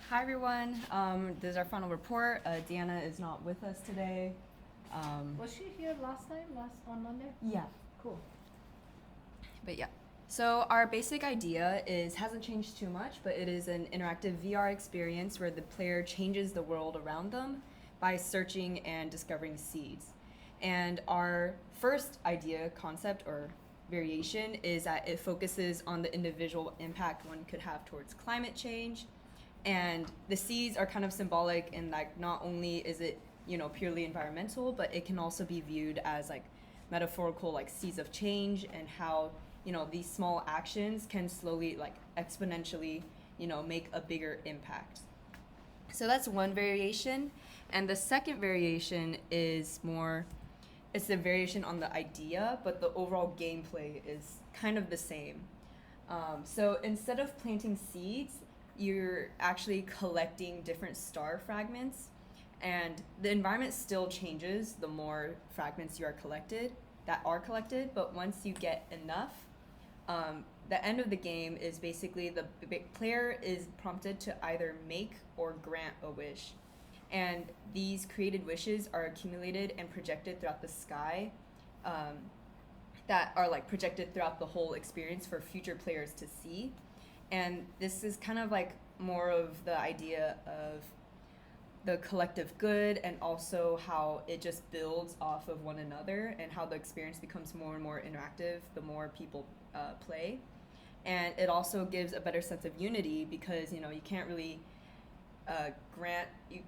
Hi everyone. This is our final report. Deanna is not with us today. Was she here last time, on Monday? Yeah, Cool. but yeah. So our basic idea hasn't changed too much, but it is an interactive VR experience where the player changes the world around them by searching and discovering seeds. And our first idea, concept, or variation is that it focuses on the individual impact one could have towards climate change. And the seeds are kind of symbolic in like not only is it, purely environmental, but it can also be viewed as like metaphorical like seeds of change and how, these small actions can slowly like exponentially, make a bigger impact. So that's one variation. And the second variation is more, it's a variation on the idea, but the overall gameplay is kind of the same. So instead of planting seeds, you're actually collecting different star fragments, and the environment still changes the more fragments that are collected. But once you get enough, the end of the game is basically the player is prompted to either make or grant a wish, and these created wishes are accumulated and projected throughout the sky. That are like projected throughout the whole experience for future players to see. And this is kind of like more of the idea of the collective good, and also how it just builds off of one another and how the experience becomes more and more interactive the more people play. And it also gives a better sense of unity because you can't really grant you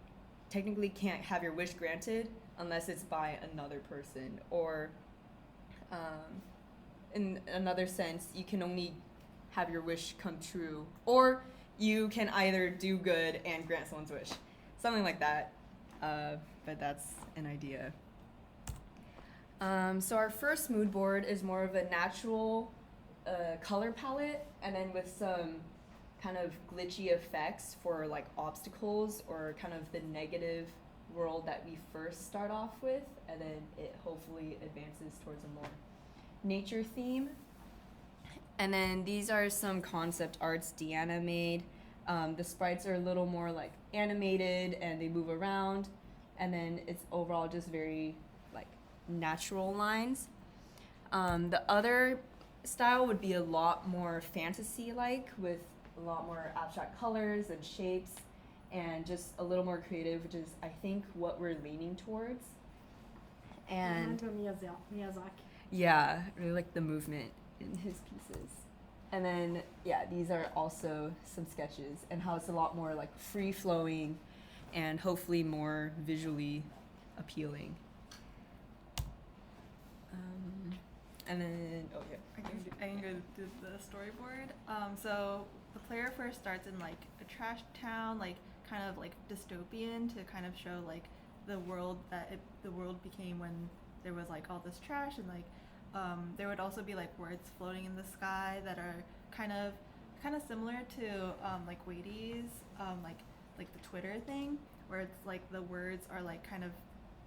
technically can't have your wish granted unless it's by another person, or in another sense, you can only have your wish come true, or you can either do good and grant someone's wish, something like that. But that's an idea. So our first mood board is more of a natural color palette, and then with some kind of glitchy effects for like obstacles or kind of the negative world that we first start off with, and then it hopefully advances towards a more nature theme. And then these are some concept arts Deanna made. The sprites are a little more like animated and they move around, and then it's overall just very like natural lines. The other style would be a lot more fantasy like, with a lot more abstract colors and shapes, and just a little more creative, which is I think what we're leaning towards. And Miyazaki. yeah, I really like the movement in his pieces. And then, yeah, these are also some sketches, and how it's a lot more like free flowing and hopefully more visually appealing. And then, oh yeah. I can go do the storyboard. So the player first starts in like a trash town, like kind of like dystopian, to kind of show like the world became when there was like all this trash, and like there would also be like words floating in the sky that are kind of similar to like Waities, like the Twitter thing, where it's like the words are like kind of,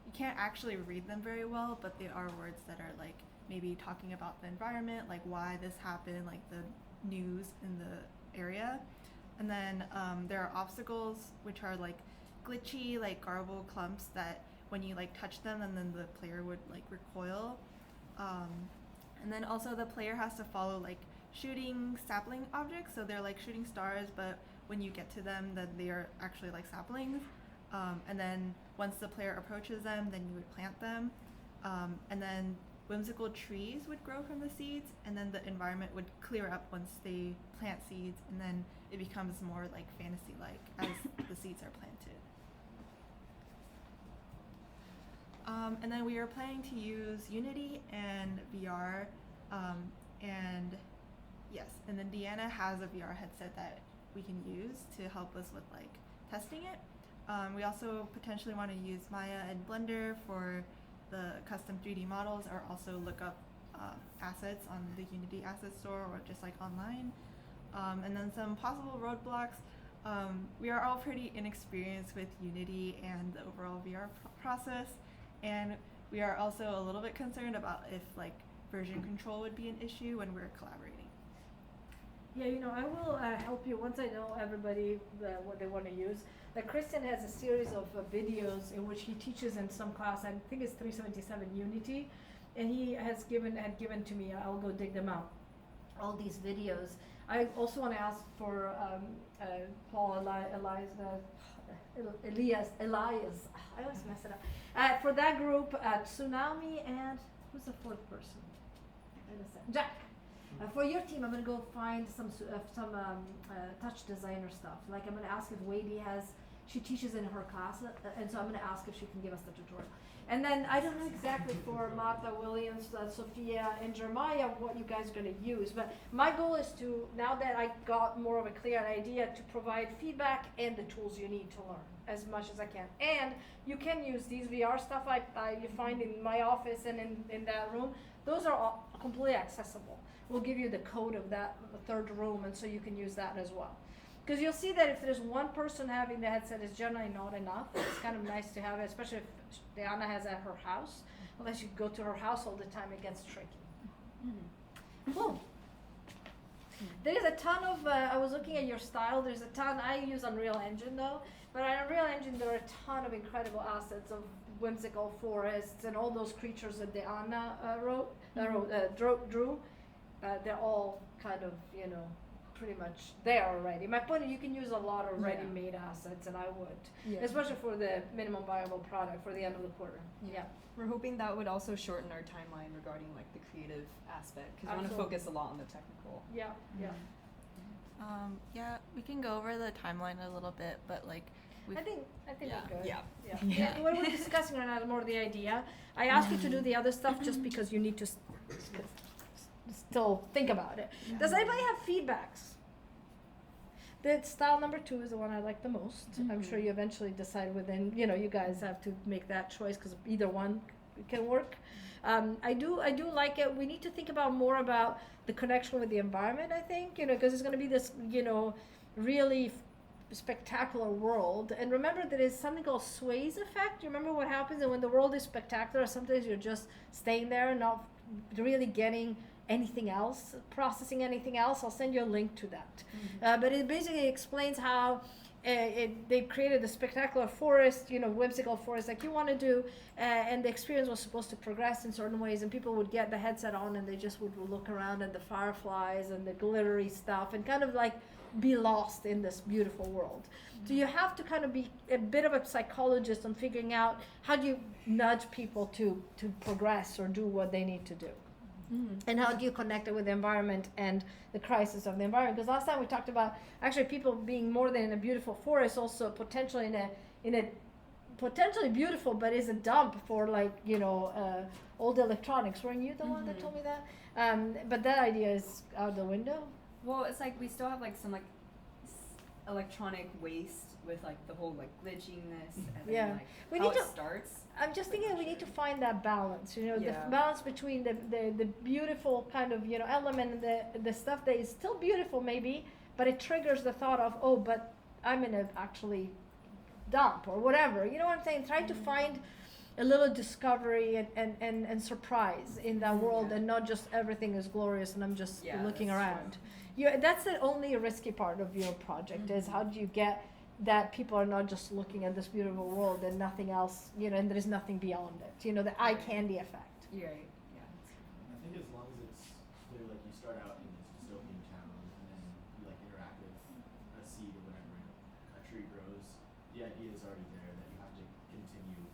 you can't actually read them very well, but they are words that are like maybe talking about the environment, like why this happened, like the news in the area. And then there are obstacles, which are like glitchy, like garble clumps that when you like touch them, and then the player would like recoil. And then also the player has to follow like shooting sapling objects, so they're like shooting stars, but when you get to them, then they are actually like saplings. And then once the player approaches them, then you would plant them. And then whimsical trees would grow from the seeds, and then the environment would clear up once they plant seeds, and then it becomes more like fantasy-like as the seeds are planted. And then we are planning to use Unity and VR, and yes, and then Deanna has a VR headset that we can use to help us with like testing it. We also potentially want to use Maya and Blender for the custom 3D models, or also look up assets on the Unity Asset Store or just like online. And then some possible roadblocks. We are all pretty inexperienced with Unity and the overall VR process, and we are also a little bit concerned about if like version control would be an issue when we're collaborating. Yeah, I will help you once I know everybody what they want to use. Like Christian has a series of videos in which he teaches in some class. I think it's 377 Unity, and he had given to me. I'll go dig them out. All these videos. I also want to ask for Paul Elias. I always mess it up. For that group, Tsunami and who's the fourth person? Jack. For your team, I'm gonna go find some touch designer stuff. Like I'm gonna ask if Wadey she teaches in her class, and so I'm gonna ask if she can give us the tutorial. And then I don't know exactly for Martha, Williams, Sophia, and Jeremiah what you guys are gonna use. But my goal is to, now that I got more of a clear idea, to provide feedback and the tools you need to learn as much as I can. And you can use these VR stuff you find in my office and in that room. Those are all completely accessible. We'll give you the code of that third room, and so you can use that as well. Because you'll see that if there's one person having the headset, it's generally not enough. It's kind of nice to have it, especially if Deanna has at her house. Unless you go to her house all the time, it gets tricky. Cool. There's a ton of, I was looking at your style, there's a ton, I use Unreal Engine though, but on Unreal Engine there are a ton of incredible assets of whimsical forests and all those creatures that Deanna drew. They're all kind of, pretty much there already. My point is you can use a lot of ready-made assets, and I would, especially for the minimum viable product for the end of the quarter. Yeah. We're hoping that would also shorten our timeline regarding like the creative aspect, because we want to focus a lot on the technical. Yeah, yeah. Yeah, we can go over the timeline a little bit, but like I think we're good. Yeah. What we're discussing right now is more the idea. I asked you to do the other stuff just because you need to still think about it. Yeah. Does anybody have feedbacks? The style number 2 is the one I like the most. I'm sure you eventually decide within, you guys have to make that choice because either one can work. I do like it. We need to think more about the connection with the environment, I think, because it's going to be this, really spectacular world. And remember, there is something called sways effect. You remember what happens when the world is spectacular? Sometimes you're just staying there and not really getting anything else, processing anything else. I'll send you a link to that. But it basically explains how they created a spectacular forest, whimsical forest like you want to do, and the experience was supposed to progress in certain ways, and people would get the headset on and they just would look around at the fireflies and the glittery stuff and kind of like be lost in this beautiful world. So you have to kind of be a bit of a psychologist on figuring out how do you nudge people to progress or do what they need to do. And how do you connect it with the environment and the crisis of the environment? Because last time we talked about actually people being more than in a beautiful forest, also potentially in a potentially beautiful, but is a dump for old electronics. Weren't you the one that told me that? But that idea is out the window. Well, it's like we still have like some electronic waste with like the whole like glitchiness and then like how it starts. I'm just thinking we need to find that balance, the balance between the beautiful kind of, element and the stuff that is still beautiful maybe, but it triggers the thought of, oh, but I'm in a actually dump or whatever. You know what I'm saying? Try to find a little discovery and surprise in that world and not just everything is glorious and I'm just looking around. That's the only risky part of your project is how do you get that people are not just looking at this beautiful world and nothing else, and there is nothing beyond it. The eye candy effect. You're right. Yeah. I think as long as it's clear, like you start out in this dystopian town and then you like interact with a seed or whatever, and a tree grows. The idea is already there that you have to continue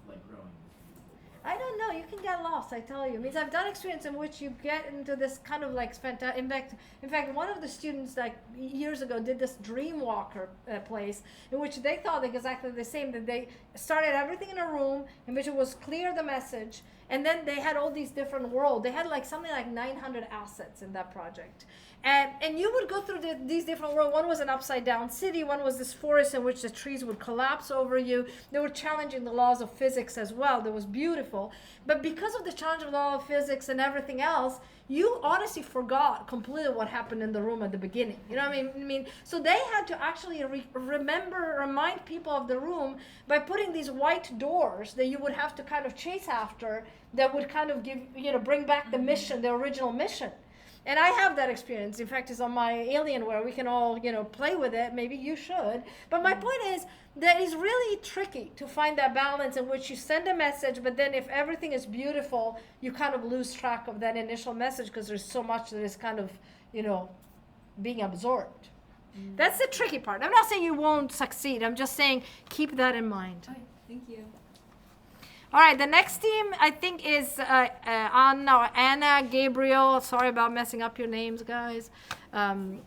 like growing this beautiful world. I don't know. You can get lost. I tell you. It means I've done experience in which you get into this kind of like in fact, one of the students like years ago did this Dreamwalker place in which they thought exactly the same. That they started everything in a room in which it was clear the message, and then they had all these different worlds. They had like something like 900 assets in that project. And you would go through these different worlds. One was an upside down city. One was this forest in which the trees would collapse over you. They were challenging the laws of physics as well. That was beautiful. But because of the challenge of the law of physics and everything else, you honestly forgot completely what happened in the room at the beginning. You know what I mean? So they had to actually remind people of the room by putting these white doors that you would have to kind of chase after that would kind of bring back the mission, the original mission. And I have that experience. In fact, it's on my Alienware. We can all, play with it. Maybe you should. But my point is that it's really tricky to find that balance in which you send a message, but then if everything is beautiful, you kind of lose track of that initial message because there's so much that is kind of, being absorbed. That's the tricky part. I'm not saying you won't succeed. I'm just saying keep that in mind. Okay, thank you. All right, the next team I think is Anna, Gabriel. Sorry about messing up your names, guys. And